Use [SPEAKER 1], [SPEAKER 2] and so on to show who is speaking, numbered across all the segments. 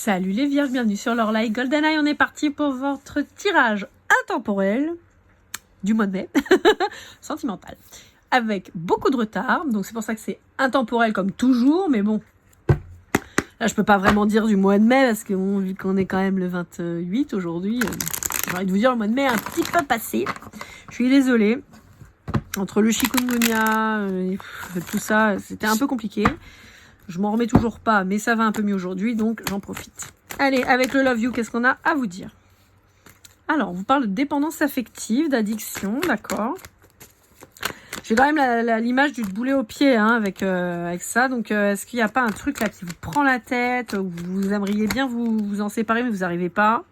[SPEAKER 1] Salut les vierges, bienvenue sur leur live GoldenEye. On est parti pour votre tirage intemporel du mois de mai, sentimental, avec beaucoup de retard. Donc c'est pour ça que c'est intemporel comme toujours, mais bon, là je peux pas vraiment dire du mois de mai parce que bon, vu qu'on est quand même le 28 aujourd'hui, j'ai envie de vous dire le mois de mai est un petit peu passé. Je suis désolée. Entre le chikungunya et tout ça, c'était un peu compliqué. Je m'en remets toujours pas, mais ça va un peu mieux aujourd'hui, donc j'en profite. Allez, avec le Love You, qu'est-ce qu'on a à vous dire? Alors, on vous parle de dépendance affective, d'addiction, d'accord. J'ai quand même l'image du boulet au pied hein, avec ça. Donc, est-ce qu'il n'y a pas un truc là qui vous prend la tête, où vous aimeriez bien vous en séparer, mais vous n'arrivez pas?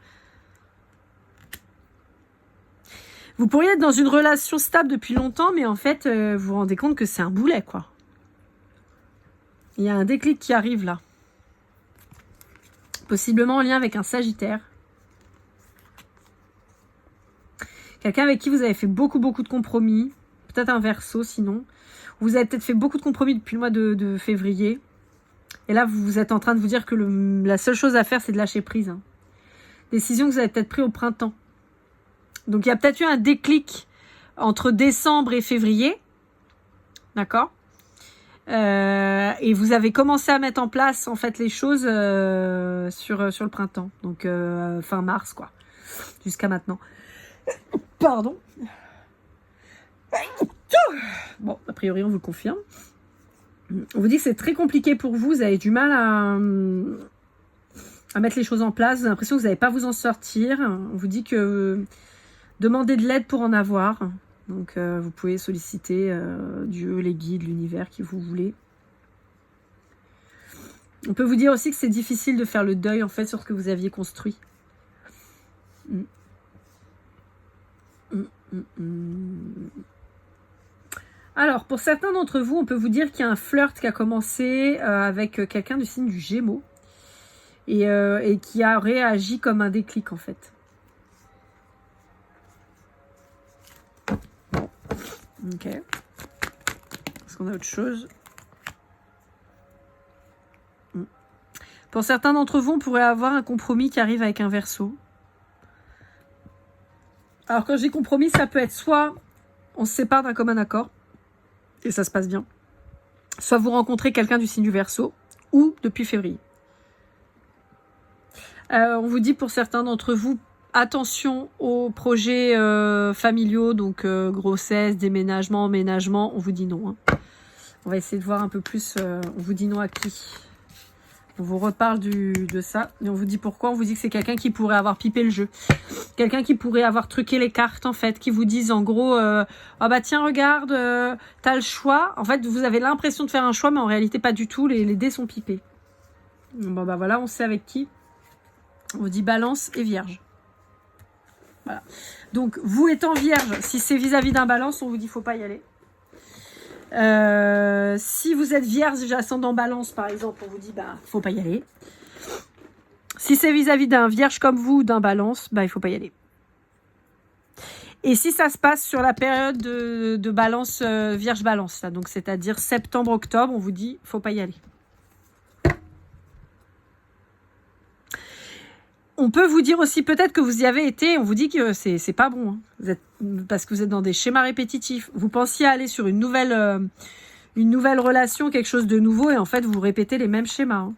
[SPEAKER 1] Vous pourriez être dans une relation stable depuis longtemps, mais en fait, vous vous rendez compte que c'est un boulet, quoi. Il y a un déclic qui arrive là. Possiblement en lien avec un Sagittaire. Quelqu'un avec qui vous avez fait beaucoup de compromis. Peut-être un Verseau sinon. Vous avez peut-être fait beaucoup de compromis depuis le mois de février. Et là, vous êtes en train de vous dire que la seule chose à faire, c'est de lâcher prise. Hein. Décision que vous avez peut-être prise au printemps. Donc, il y a peut-être eu un déclic entre décembre et février. D'accord ? Et vous avez commencé à mettre en place en fait les choses sur le printemps, donc fin mars quoi, jusqu'à maintenant. Pardon. Bon, a priori on vous le confirme. On vous dit que c'est très compliqué pour vous, vous avez du mal à mettre les choses en place, vous avez l'impression que vous n'allez pas vous en sortir. On vous dit que demandez de l'aide pour en avoir. Donc, vous pouvez solliciter Dieu, les guides, l'univers, qui vous voulez. On peut vous dire aussi que c'est difficile de faire le deuil, en fait, sur ce que vous aviez construit. Alors, pour certains d'entre vous, on peut vous dire qu'il y a un flirt qui a commencé avec quelqu'un du signe du Gémeaux et qui a réagi comme un déclic, en fait. Ok. Est-ce qu'on a autre chose? Pour certains d'entre vous, on pourrait avoir un compromis qui arrive avec un Verseau. Alors quand je dis compromis, ça peut être soit on se sépare d'un commun accord et ça se passe bien, soit vous rencontrez quelqu'un du signe du Verseau ou depuis février. On vous dit pour certains d'entre vous, attention aux projets familiaux, donc grossesse, déménagement, emménagement, on vous dit non. Hein. On va essayer de voir un peu plus, on vous dit non à qui? On vous reparle de ça, et on vous dit pourquoi. On vous dit que c'est quelqu'un qui pourrait avoir pipé le jeu. Quelqu'un qui pourrait avoir truqué les cartes, en fait, qui vous disent en gros, ah bah tiens, regarde, t'as le choix. En fait, vous avez l'impression de faire un choix, mais en réalité pas du tout, les dés sont pipés. Bon bah voilà, on sait avec qui. On vous dit Balance et Vierge. Voilà. Donc, vous étant Vierge, si c'est vis-à-vis d'un Balance, on vous dit faut pas y aller. Si vous êtes Vierge, ascendant Balance, par exemple, on vous dit bah faut pas y aller. Si c'est vis-à-vis d'un Vierge comme vous, d'un Balance, bah il faut pas y aller. Et si ça se passe sur la période de Balance, Vierge-Balance, là, donc c'est-à-dire septembre-octobre, on vous dit faut pas y aller. On peut vous dire aussi peut-être que vous y avez été, on vous dit que c'est pas bon, hein. Parce que vous êtes dans des schémas répétitifs. Vous pensiez aller sur une nouvelle relation, quelque chose de nouveau, et en fait vous répétez les mêmes schémas. Hein.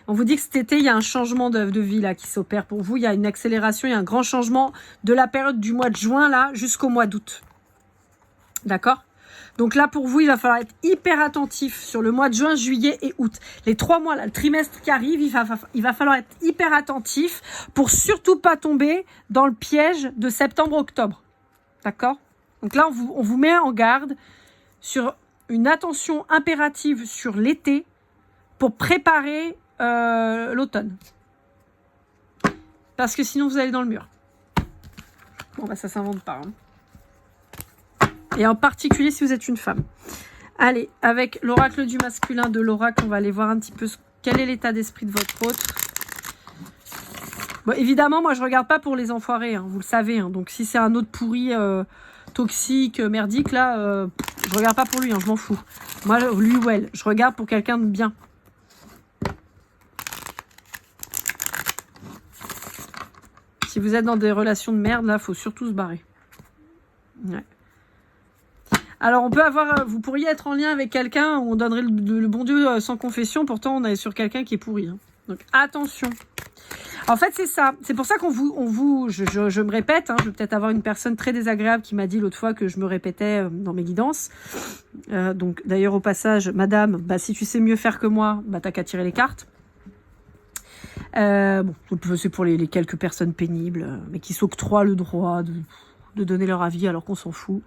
[SPEAKER 1] On vous dit que cet été, il y a un changement de vie là qui s'opère pour vous, il y a une accélération, il y a un grand changement de la période du mois de juin là jusqu'au mois d'août. D'accord ? Donc là, pour vous, il va falloir être hyper attentif sur le mois de juin, juillet et août. Les 3 mois, là, le trimestre qui arrive, il va falloir être hyper attentif pour surtout pas tomber dans le piège de septembre-octobre. D'accord ? Donc là, on vous met en garde sur une attention impérative sur l'été pour préparer l'automne. Parce que sinon, vous allez dans le mur. Bon, bah ça s'invente pas, hein. Et en particulier si vous êtes une femme. Allez, avec l'oracle du masculin de l'oracle, on va aller voir un petit peu quel est l'état d'esprit de votre autre. Bon, évidemment, moi, je ne regarde pas pour les enfoirés, hein, vous le savez. Hein, donc, si c'est un autre pourri, toxique, merdique, là, je ne regarde pas pour lui, hein, je m'en fous. Moi, lui ou elle, je regarde pour quelqu'un de bien. Si vous êtes dans des relations de merde, là, faut surtout se barrer. Ouais. Alors, vous pourriez être en lien avec quelqu'un où on donnerait le bon Dieu sans confession, pourtant on est sur quelqu'un qui est pourri. Hein. Donc, attention. En fait, c'est ça. C'est pour ça je me répète, hein, je vais peut-être avoir une personne très désagréable qui m'a dit l'autre fois que je me répétais dans mes guidances. Donc, d'ailleurs, au passage, madame, si tu sais mieux faire que moi, t'as qu'à tirer les cartes. C'est pour les quelques personnes pénibles, mais qui s'octroient le droit de donner leur avis alors qu'on s'en fout.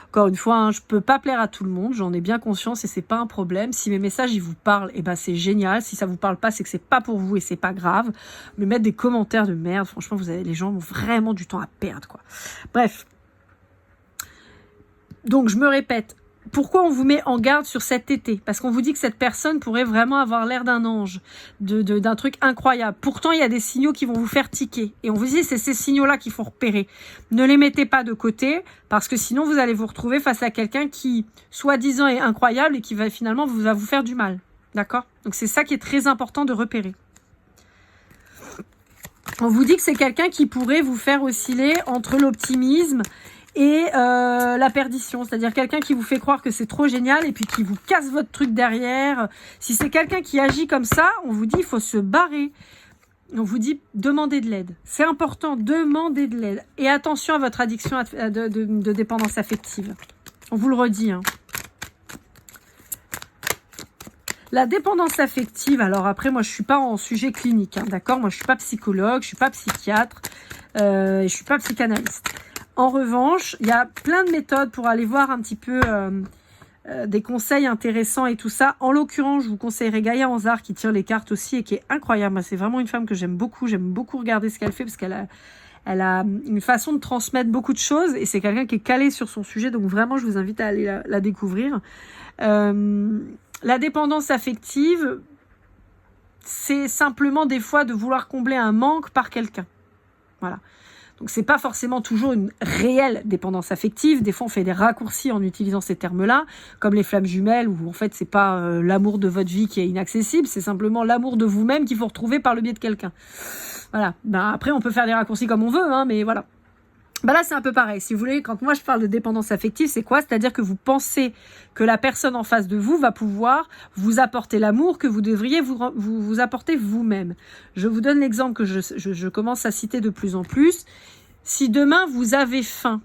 [SPEAKER 1] Encore une fois, je peux pas plaire à tout le monde, j'en ai bien conscience et c'est pas un problème. Si mes messages ils vous parlent, c'est génial. Si ça vous parle pas, c'est que c'est pas pour vous et c'est pas grave. Mais mettre des commentaires de merde, franchement, les gens ont vraiment du temps à perdre, quoi. Bref. Donc je me répète. Pourquoi on vous met en garde sur cet été? Parce qu'on vous dit que cette personne pourrait vraiment avoir l'air d'un ange, d'un truc incroyable. Pourtant, il y a des signaux qui vont vous faire tiquer. Et on vous dit, c'est ces signaux-là qu'il faut repérer. Ne les mettez pas de côté, parce que sinon, vous allez vous retrouver face à quelqu'un qui, soi-disant, est incroyable et qui va finalement vous faire du mal. D'accord? Donc, c'est ça qui est très important de repérer. On vous dit que c'est quelqu'un qui pourrait vous faire osciller entre l'optimisme et la perdition, c'est-à-dire quelqu'un qui vous fait croire que c'est trop génial et puis qui vous casse votre truc derrière. Si c'est quelqu'un qui agit comme ça, on vous dit il faut se barrer. On vous dit demandez de l'aide. C'est important, demandez de l'aide. Et attention à votre addiction de dépendance affective. On vous le redit. Hein. La dépendance affective, alors après moi je suis pas en sujet clinique, hein, d'accord? Moi je suis pas psychologue, je suis pas psychiatre, je suis pas psychanalyste. En revanche, il y a plein de méthodes pour aller voir un petit peu des conseils intéressants et tout ça. En l'occurrence, je vous conseillerais Gaïa Anzar qui tire les cartes aussi et qui est incroyable. C'est vraiment une femme que j'aime beaucoup. J'aime beaucoup regarder ce qu'elle fait parce qu'elle a une façon de transmettre beaucoup de choses et c'est quelqu'un qui est calé sur son sujet. Donc vraiment, je vous invite à aller la découvrir. La dépendance affective, c'est simplement des fois de vouloir combler un manque par quelqu'un. Voilà. Donc, c'est pas forcément toujours une réelle dépendance affective. Des fois, on fait des raccourcis en utilisant ces termes-là, comme les flammes jumelles, où en fait, c'est pas l'amour de votre vie qui est inaccessible, c'est simplement l'amour de vous-même qu'il faut retrouver par le biais de quelqu'un. Voilà. Après, on peut faire des raccourcis comme on veut, hein, mais voilà. Là, c'est un peu pareil. Si vous voulez, quand moi je parle de dépendance affective, c'est quoi? C'est-à-dire que vous pensez que la personne en face de vous va pouvoir vous apporter l'amour que vous devriez vous apporter vous-même. Je vous donne l'exemple que je commence à citer de plus en plus. Si demain vous avez faim,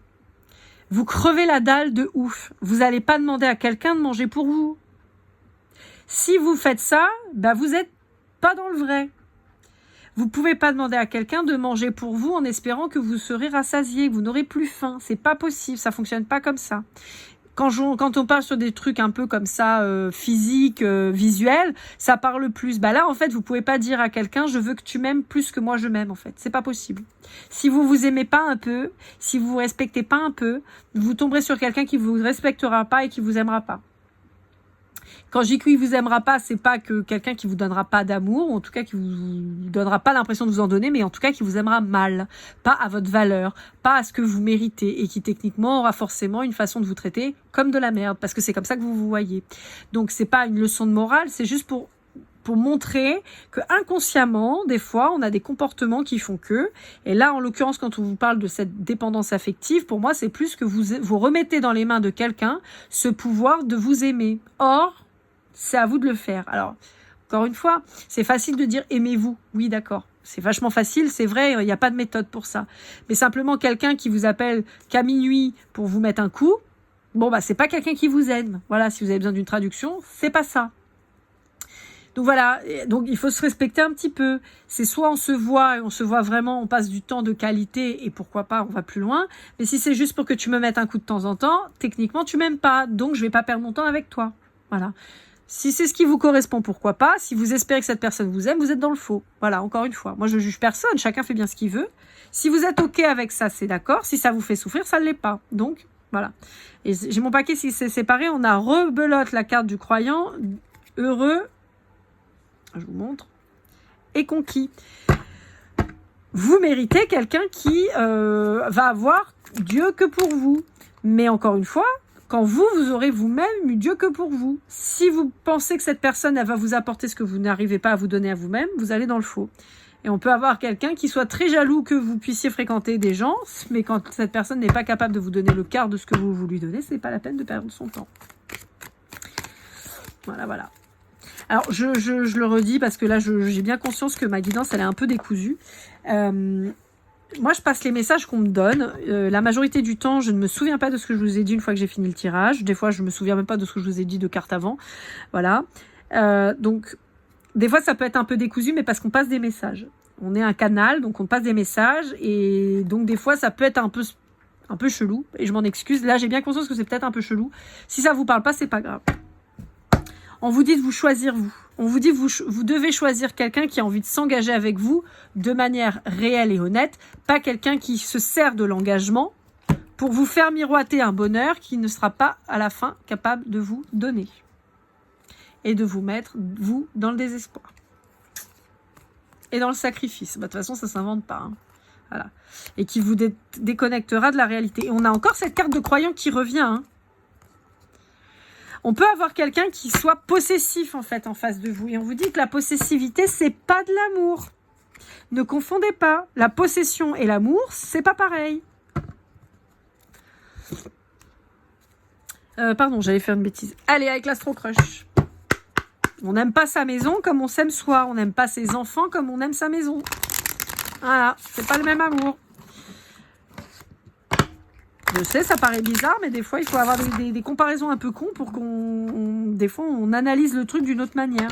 [SPEAKER 1] vous crevez la dalle de ouf, vous n'allez pas demander à quelqu'un de manger pour vous. Si vous faites ça, vous n'êtes pas dans le vrai. Vous pouvez pas demander à quelqu'un de manger pour vous en espérant que vous serez rassasié, que vous n'aurez plus faim. C'est pas possible, ça fonctionne pas comme ça. Quand on parle sur des trucs un peu comme ça, physiques, visuels, ça parle plus. Là, en fait, vous pouvez pas dire à quelqu'un, je veux que tu m'aimes plus que moi je m'aime, en fait. C'est pas possible. Si vous vous aimez pas un peu, si vous vous respectez pas un peu, vous tomberez sur quelqu'un qui vous respectera pas et qui vous aimera pas. Quand je dis qu'il vous aimera pas, c'est pas que quelqu'un qui vous donnera pas d'amour, ou en tout cas qui vous donnera pas l'impression de vous en donner, mais en tout cas qui vous aimera mal, pas à votre valeur, pas à ce que vous méritez, et qui techniquement aura forcément une façon de vous traiter comme de la merde, parce que c'est comme ça que vous vous voyez. Donc c'est pas une leçon de morale, c'est juste pour montrer que inconsciemment, des fois, on a des comportements qui font que, et là, en l'occurrence, quand on vous parle de cette dépendance affective, pour moi, c'est plus que vous remettez dans les mains de quelqu'un ce pouvoir de vous aimer. Or, c'est à vous de le faire. Alors, encore une fois, c'est facile de dire aimez-vous. Oui, d'accord. C'est vachement facile, c'est vrai, il n'y a pas de méthode pour ça. Mais simplement, quelqu'un qui vous appelle qu'à minuit pour vous mettre un coup, c'est pas quelqu'un qui vous aime. Voilà, si vous avez besoin d'une traduction, c'est pas ça. Donc voilà, donc il faut se respecter un petit peu. C'est soit on se voit et on se voit vraiment, on passe du temps de qualité et pourquoi pas, on va plus loin. Mais si c'est juste pour que tu me mettes un coup de temps en temps, techniquement tu m'aimes pas, donc je vais pas perdre mon temps avec toi. Voilà. Si c'est ce qui vous correspond, pourquoi pas. Si vous espérez que cette personne vous aime, vous êtes dans le faux. Voilà, encore une fois. Moi je juge personne, chacun fait bien ce qu'il veut. Si vous êtes ok avec ça, c'est d'accord. Si ça vous fait souffrir, ça ne l'est pas. Donc voilà. Et j'ai mon paquet, si c'est séparé, on a rebelote la carte du croyant, heureux. Je vous montre, et conquis. Vous méritez quelqu'un qui va avoir Dieu que pour vous. Mais encore une fois, quand vous aurez vous-même eu Dieu que pour vous. Si vous pensez que cette personne, elle va vous apporter ce que vous n'arrivez pas à vous donner à vous-même, vous allez dans le faux. Et on peut avoir quelqu'un qui soit très jaloux que vous puissiez fréquenter des gens, mais quand cette personne n'est pas capable de vous donner le quart de ce que vous lui donnez, c'est pas la peine de perdre son temps. Voilà, voilà. Alors, je le redis parce que là, j'ai bien conscience que ma guidance, elle est un peu décousue. Moi, je passe les messages qu'on me donne. La majorité du temps, je ne me souviens pas de ce que je vous ai dit une fois que j'ai fini le tirage. Des fois, je me souviens même pas de ce que je vous ai dit de cartes avant. Voilà. Donc, des fois, ça peut être un peu décousu, mais parce qu'on passe des messages. On est un canal, donc on passe des messages. Et donc, des fois, ça peut être un peu chelou. Et je m'en excuse. Là, j'ai bien conscience que c'est peut-être un peu chelou. Si ça vous parle pas, c'est pas grave. On vous dit de vous choisir vous. On vous dit vous devez choisir quelqu'un qui a envie de s'engager avec vous de manière réelle et honnête, pas quelqu'un qui se sert de l'engagement pour vous faire miroiter un bonheur qui ne sera pas à la fin capable de vous donner et de vous mettre, vous, dans le désespoir et dans le sacrifice. Bah, de toute façon, ça ne s'invente pas. Hein. Voilà. Et qui vous déconnectera de la réalité. Et on a encore cette carte de croyant qui revient. Hein. On peut avoir quelqu'un qui soit possessif en fait en face de vous. Et on vous dit que la possessivité, c'est pas de l'amour. Ne confondez pas. La possession et l'amour, c'est pas pareil. Pardon, j'allais faire une bêtise. Allez, avec l'Astro Crush. On n'aime pas sa maison comme on s'aime soi. On n'aime pas ses enfants comme on aime sa maison. Voilà, c'est pas le même amour. Je sais, ça paraît bizarre, mais des fois, il faut avoir des comparaisons un peu cons pour des fois, on analyse le truc d'une autre manière.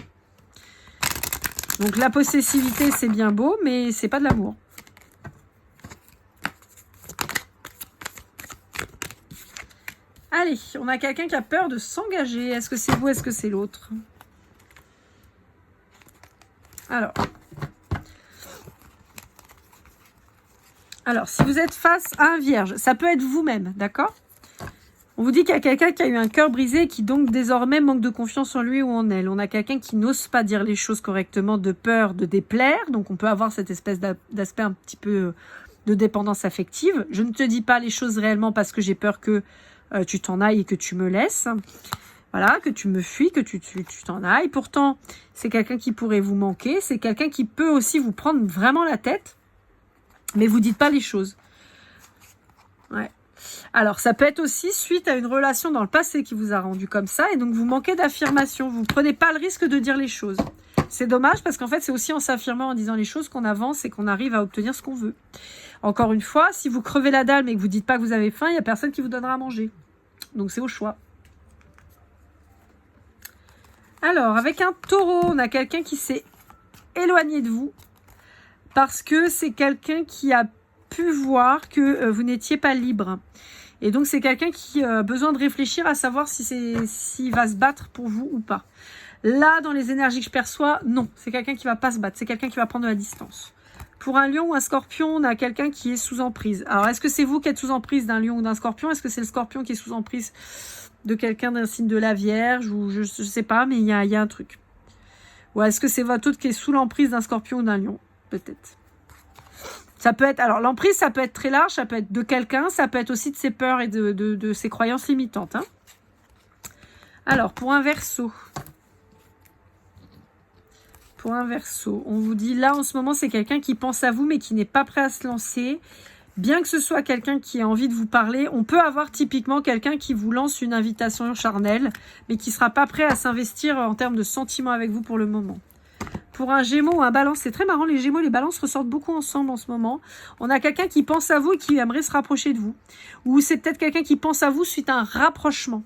[SPEAKER 1] Donc, la possessivité, c'est bien beau, mais c'est pas de l'amour. Allez, on a quelqu'un qui a peur de s'engager. Est-ce que c'est vous, est-ce que c'est l'autre? Alors, si vous êtes face à un vierge, ça peut être vous-même, d'accord? On vous dit qu'il y a quelqu'un qui a eu un cœur brisé et qui donc désormais manque de confiance en lui ou en elle. On a quelqu'un qui n'ose pas dire les choses correctement de peur de déplaire. Donc, on peut avoir cette espèce d'aspect un petit peu de dépendance affective. Je ne te dis pas les choses réellement parce que j'ai peur que tu t'en ailles et que tu me laisses. Voilà, que tu me fuis, que tu t'en ailles. Pourtant, c'est quelqu'un qui pourrait vous manquer. C'est quelqu'un qui peut aussi vous prendre vraiment la tête. Mais vous dites pas les choses. Ouais. Alors, ça peut être aussi suite à une relation dans le passé qui vous a rendu comme ça. Et donc, vous manquez d'affirmation. Vous ne prenez pas le risque de dire les choses. C'est dommage parce qu'en fait, c'est aussi en s'affirmant, en disant les choses qu'on avance et qu'on arrive à obtenir ce qu'on veut. Encore une fois, si vous crevez la dalle mais que vous ne dites pas que vous avez faim, il n'y a personne qui vous donnera à manger. Donc, c'est au choix. Alors, avec un taureau, on a quelqu'un qui s'est éloigné de vous. Parce que c'est quelqu'un qui a pu voir que vous n'étiez pas libre. Et donc, c'est quelqu'un qui a besoin de réfléchir à savoir s'il va se battre pour vous ou pas. Là, dans les énergies que je perçois, non. C'est quelqu'un qui ne va pas se battre. C'est quelqu'un qui va prendre de la distance. Pour un lion ou un scorpion, on a quelqu'un qui est sous emprise. Alors, est-ce que c'est vous qui êtes sous emprise d'un lion ou d'un scorpion? Est-ce que c'est le scorpion qui est sous emprise de quelqu'un d'un signe de la Vierge? Ou je ne sais pas, mais il y a un truc. Ou est-ce que c'est votre autre qui est sous l'emprise d'un scorpion ou d'un lion? Peut-être. Ça peut être, alors l'emprise, ça peut être très large, ça peut être de quelqu'un, ça peut être aussi de ses peurs et de ses croyances limitantes. Hein. Alors, pour un Verseau. On vous dit là, en ce moment, c'est quelqu'un qui pense à vous, mais qui n'est pas prêt à se lancer. Bien que ce soit quelqu'un qui a envie de vous parler, on peut avoir typiquement quelqu'un qui vous lance une invitation charnelle, mais qui ne sera pas prêt à s'investir en termes de sentiments avec vous pour le moment. Pour un Gémeaux ou un Balance, c'est très marrant, les Gémeaux et les Balances ressortent beaucoup ensemble en ce moment. On a quelqu'un qui pense à vous et qui aimerait se rapprocher de vous. Ou c'est peut-être quelqu'un qui pense à vous suite à un rapprochement.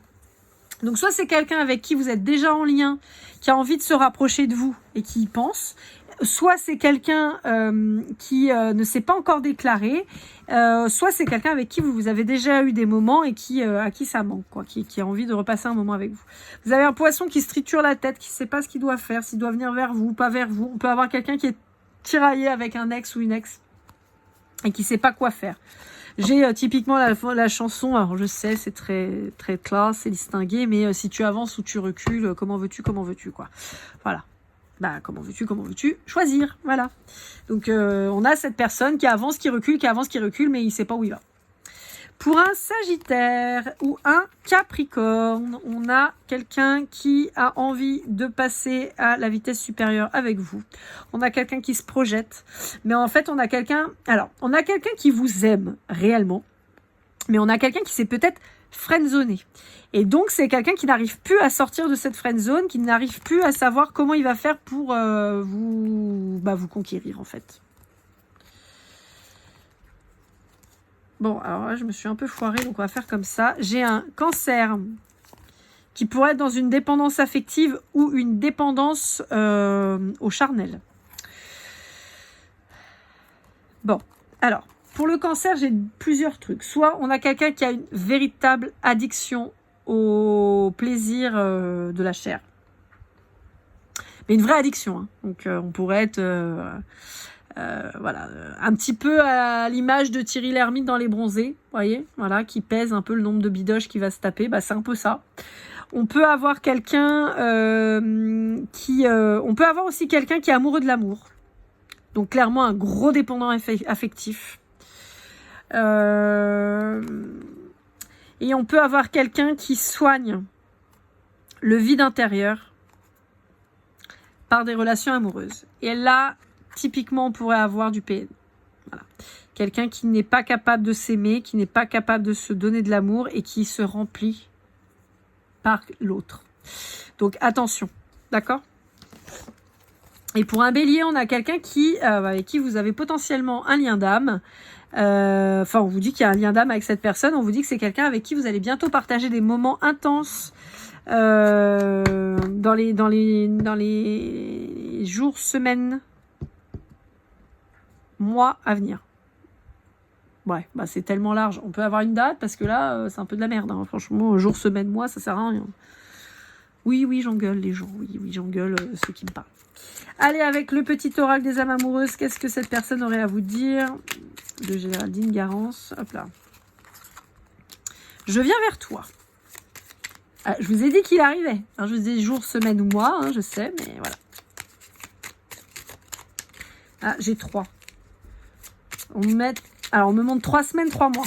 [SPEAKER 1] Donc soit c'est quelqu'un avec qui vous êtes déjà en lien, qui a envie de se rapprocher de vous et qui y pense. Soit c'est quelqu'un qui ne s'est pas encore déclaré, soit c'est quelqu'un avec qui vous avez déjà eu des moments et à qui ça manque, quoi, qui a envie de repasser un moment avec vous. Vous avez un poisson qui se triture la tête, qui ne sait pas ce qu'il doit faire, s'il doit venir vers vous ou pas vers vous. On peut avoir quelqu'un qui est tiraillé avec un ex ou une ex et qui ne sait pas quoi faire. J'ai typiquement la chanson, alors je sais, c'est très, très classe, c'est distingué, mais si tu avances ou tu recules, comment veux-tu, quoi. Voilà. Bah, comment veux-tu choisir, voilà. Donc, on a cette personne qui avance, qui recule, mais il ne sait pas où il va. Pour un Sagittaire ou un Capricorne, on a quelqu'un qui a envie de passer à la vitesse supérieure avec vous. On a quelqu'un qui se projette. Mais en fait, on a quelqu'un qui vous aime réellement. Mais on a quelqu'un qui s'est peut-être friendzoné. Et donc, c'est quelqu'un qui n'arrive plus à sortir de cette friendzone, qui n'arrive plus à savoir comment il va faire pour vous conquérir, en fait. Bon, alors là, je me suis un peu foirée, donc on va faire comme ça. J'ai un Cancer qui pourrait être dans une dépendance affective ou une dépendance au charnel. Bon, alors, pour le Cancer, j'ai plusieurs trucs. Soit on a quelqu'un qui a une véritable addiction au plaisir de la chair. Mais une vraie addiction, hein. Donc, on pourrait être... un petit peu à l'image de Thierry Lhermitte dans Les Bronzés, vous voyez, voilà, qui pèse un peu le nombre de bidoches qu'il va se taper, bah c'est un peu ça. On peut avoir quelqu'un on peut avoir aussi quelqu'un qui est amoureux de l'amour, donc clairement un gros dépendant affectif. Et on peut avoir quelqu'un qui soigne le vide intérieur par des relations amoureuses. Et là, typiquement, on pourrait avoir du PN. Voilà. Quelqu'un qui n'est pas capable de s'aimer, qui n'est pas capable de se donner de l'amour et qui se remplit par l'autre. Donc, attention. D'accord ? Et pour un Bélier, on a quelqu'un avec qui vous avez potentiellement un lien d'âme. On vous dit qu'il y a un lien d'âme avec cette personne. On vous dit que c'est quelqu'un avec qui vous allez bientôt partager des moments intenses dans les jours, semaines, mois à venir. Ouais, bah c'est tellement large. On peut avoir une date parce que là, c'est un peu de la merde. Hein. Franchement, jour, semaine, mois, ça sert à rien. Oui, j'engueule les gens. Oui, j'engueule ceux qui me parlent. Allez, avec le petit oracle des âmes amoureuses, qu'est-ce que cette personne aurait à vous dire ? De Géraldine Garance. Hop là. Je viens vers toi. Ah, je vous ai dit qu'il arrivait. Alors, je vous ai dit jour, semaine ou mois, hein, je sais, mais voilà. Ah, j'ai 3. On me montre 3 semaines, 3 mois.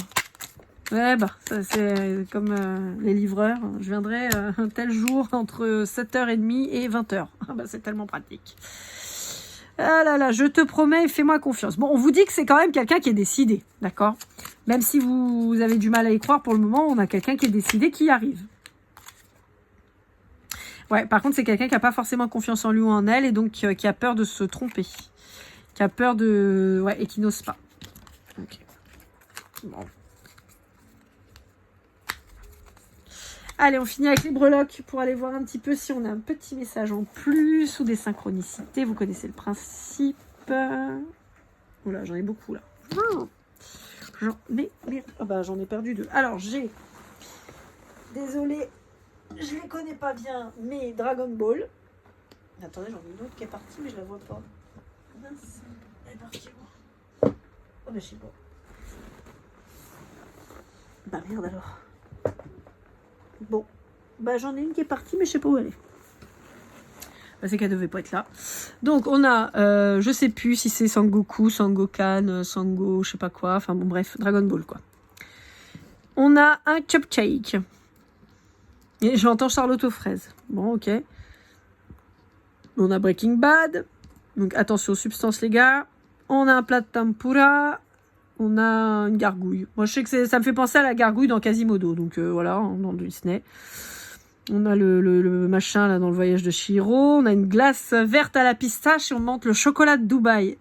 [SPEAKER 1] Ouais, bah, ça, c'est comme les livreurs. Je viendrai un tel jour entre 7h30 et 20h. Ah bah, c'est tellement pratique. Ah là là, je te promets, fais-moi confiance. Bon, on vous dit que c'est quand même quelqu'un qui est décidé, d'accord ? Même si vous avez du mal à y croire pour le moment, on a quelqu'un qui est décidé, qui arrive. Ouais, par contre, c'est quelqu'un qui n'a pas forcément confiance en lui ou en elle, et donc qui a peur de se tromper. Qui a peur de... Ouais, et qui n'ose pas. Ok. Bon. Allez, on finit avec les breloques pour aller voir un petit peu si on a un petit message en plus ou des synchronicités. Vous connaissez le principe. Oula, j'en ai beaucoup là. J'en ai perdu 2. Alors, j'ai... Désolée, je les connais pas bien, mais Dragon Ball. Attendez, j'en ai une autre qui est partie, mais je la vois pas. Mince, elle est partie. Oh, bah, je sais pas. Bah, merde alors. Bon, bah j'en ai une qui est partie, mais je sais pas où elle est. Bah, c'est qu'elle devait pas être là. Donc on a, je sais plus si c'est Sangoku, Sangokan, Sango, je sais pas quoi. Enfin bon, bref, Dragon Ball quoi. On a un cupcake. Et j'entends Charlotte aux fraises. Bon, ok. On a Breaking Bad. Donc attention aux substances, les gars. On a un plat de tempura. On a une gargouille. Moi, je sais que ça me fait penser à la gargouille dans Quasimodo. Donc, voilà, dans Disney. On a le machin, là, dans le voyage de Chihiro. On a une glace verte à la pistache et on monte le chocolat de Dubaï.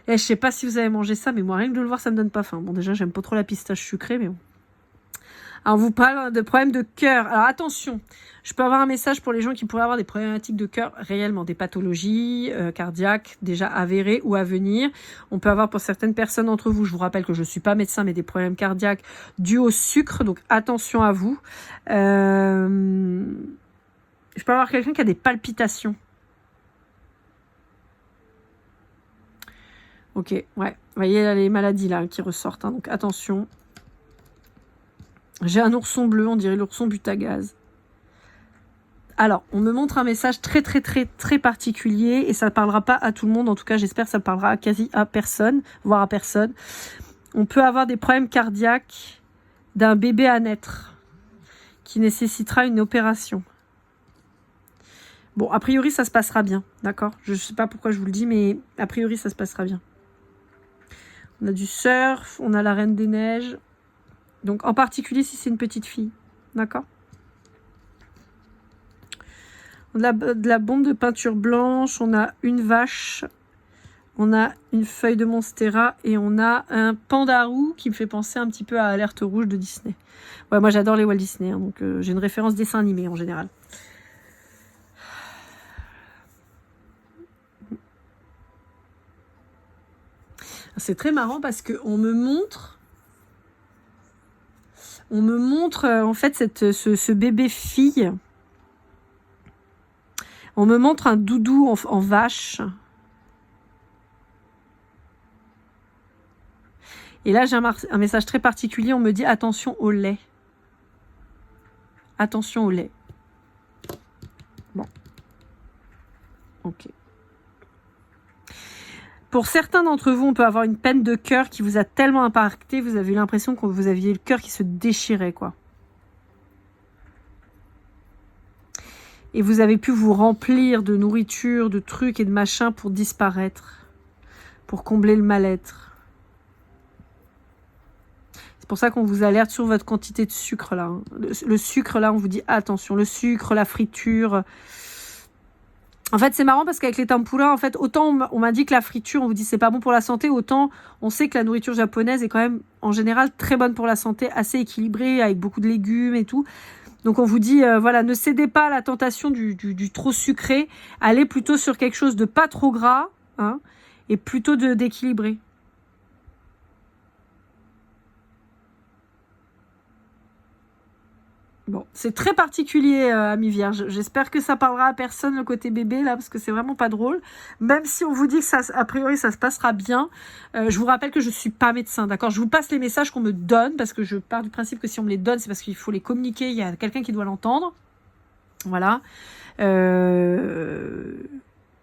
[SPEAKER 1] Et je sais pas si vous avez mangé ça, mais moi, rien que de le voir, ça me donne pas faim. Bon, déjà, j'aime pas trop la pistache sucrée, mais bon. Alors, on vous parle de problèmes de cœur. Alors, attention. Je peux avoir un message pour les gens qui pourraient avoir des problématiques de cœur réellement, des pathologies cardiaques déjà avérées ou à venir. On peut avoir pour certaines personnes d'entre vous, je vous rappelle que je ne suis pas médecin, mais des problèmes cardiaques dus au sucre, donc attention à vous. Je peux avoir quelqu'un qui a des palpitations. Ok, ouais. Vous voyez là, les maladies là qui ressortent, hein, donc attention. J'ai un ourson bleu, on dirait l'ourson Butagaz. Alors, on me montre un message très particulier et ça ne parlera pas à tout le monde. En tout cas, j'espère que ça parlera quasi à personne, voire à personne. On peut avoir des problèmes cardiaques d'un bébé à naître qui nécessitera une opération. Bon, a priori, ça se passera bien, d'accord? Je ne sais pas pourquoi je vous le dis, mais a priori, ça se passera bien. On a du surf, on a la Reine des Neiges. Donc, en particulier, si c'est une petite fille, d'accord? On a de la bombe de peinture blanche, on a une vache, on a une feuille de monstera et on a un pandarou qui me fait penser un petit peu à Alerte Rouge de Disney. Ouais, moi j'adore les Walt Disney, hein, donc j'ai une référence dessin animé en général. C'est très marrant parce qu'on me montre en fait ce bébé fille. On me montre un doudou en vache. Et là, j'ai un message très particulier. On me dit attention au lait. Attention au lait. Bon. Ok. Pour certains d'entre vous, on peut avoir une peine de cœur qui vous a tellement impacté, vous avez eu l'impression que vous aviez le cœur qui se déchirait, quoi. Et vous avez pu vous remplir de nourriture, de trucs et de machins pour disparaître, pour combler le mal-être. C'est pour ça qu'on vous alerte sur votre quantité de sucre, là. Le sucre, là, on vous dit attention. Le sucre, la friture. En fait, c'est marrant parce qu'avec les tempura, en fait, autant on m'a dit que la friture, on vous dit c'est pas bon pour la santé, autant on sait que la nourriture japonaise est quand même, en général, très bonne pour la santé, assez équilibrée, avec beaucoup de légumes et tout. Donc on vous dit, voilà, ne cédez pas à la tentation du trop sucré, allez plutôt sur quelque chose de pas trop gras, hein, et plutôt d'équilibré. Bon, c'est très particulier, ami Vierge. J'espère que ça parlera à personne le côté bébé là, parce que c'est vraiment pas drôle. Même si on vous dit que ça, a priori, ça se passera bien. Je vous rappelle que je suis pas médecin, d'accord? Je vous passe les messages qu'on me donne, parce que je pars du principe que si on me les donne, c'est parce qu'il faut les communiquer. Il y a quelqu'un qui doit l'entendre. Voilà.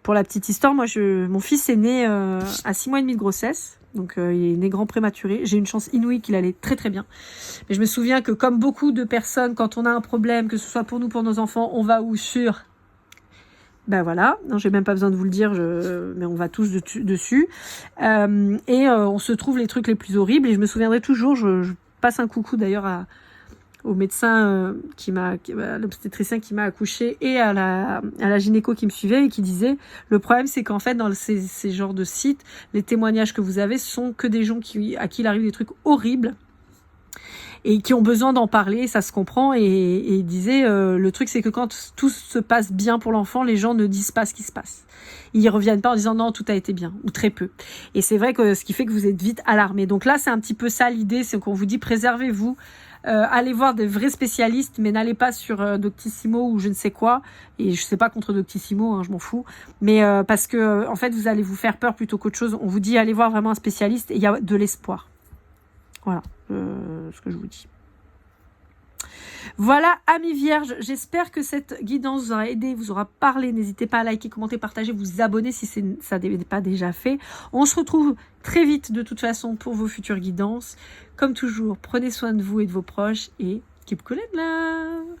[SPEAKER 1] Pour la petite histoire, moi, mon fils est né à 6 mois et demi de grossesse. Donc, il est né grand prématuré. J'ai une chance inouïe qu'il allait très très bien. Mais je me souviens que comme beaucoup de personnes, quand on a un problème, que ce soit pour nous, pour nos enfants, on va où sur... Ben voilà, non, j'ai même pas besoin de vous le dire, mais on va tous dessus. On se trouve les trucs les plus horribles. Et je me souviendrai toujours, je passe un coucou d'ailleurs au médecin l'obstétricien qui m'a accouché et à la gynéco qui me suivait et qui disait le problème c'est qu'en fait dans ces genres de sites, les témoignages que vous avez sont que des gens à qui il arrive des trucs horribles et qui ont besoin d'en parler, ça se comprend, et il disait le truc c'est que quand tout se passe bien pour l'enfant, les gens ne disent pas ce qui se passe. Ils reviennent pas en disant non, tout a été bien, ou très peu. Et c'est vrai que ce qui fait que vous êtes vite alarmés. Donc là c'est un petit peu ça l'idée, c'est qu'on vous dit préservez-vous. Allez voir des vrais spécialistes, mais n'allez pas sur Doctissimo ou je ne sais quoi. Et je sais pas contre Doctissimo, hein, je m'en fous. Mais parce que en fait, vous allez vous faire peur plutôt qu'autre chose. On vous dit allez voir vraiment un spécialiste et il y a de l'espoir. Voilà ce que je vous dis. Voilà, amis vierges, j'espère que cette guidance vous aura aidé, vous aura parlé. N'hésitez pas à liker, commenter, partager, vous abonner si ça n'est pas déjà fait. On se retrouve très vite de toute façon pour vos futures guidances. Comme toujours, prenez soin de vous et de vos proches et keep cool in love.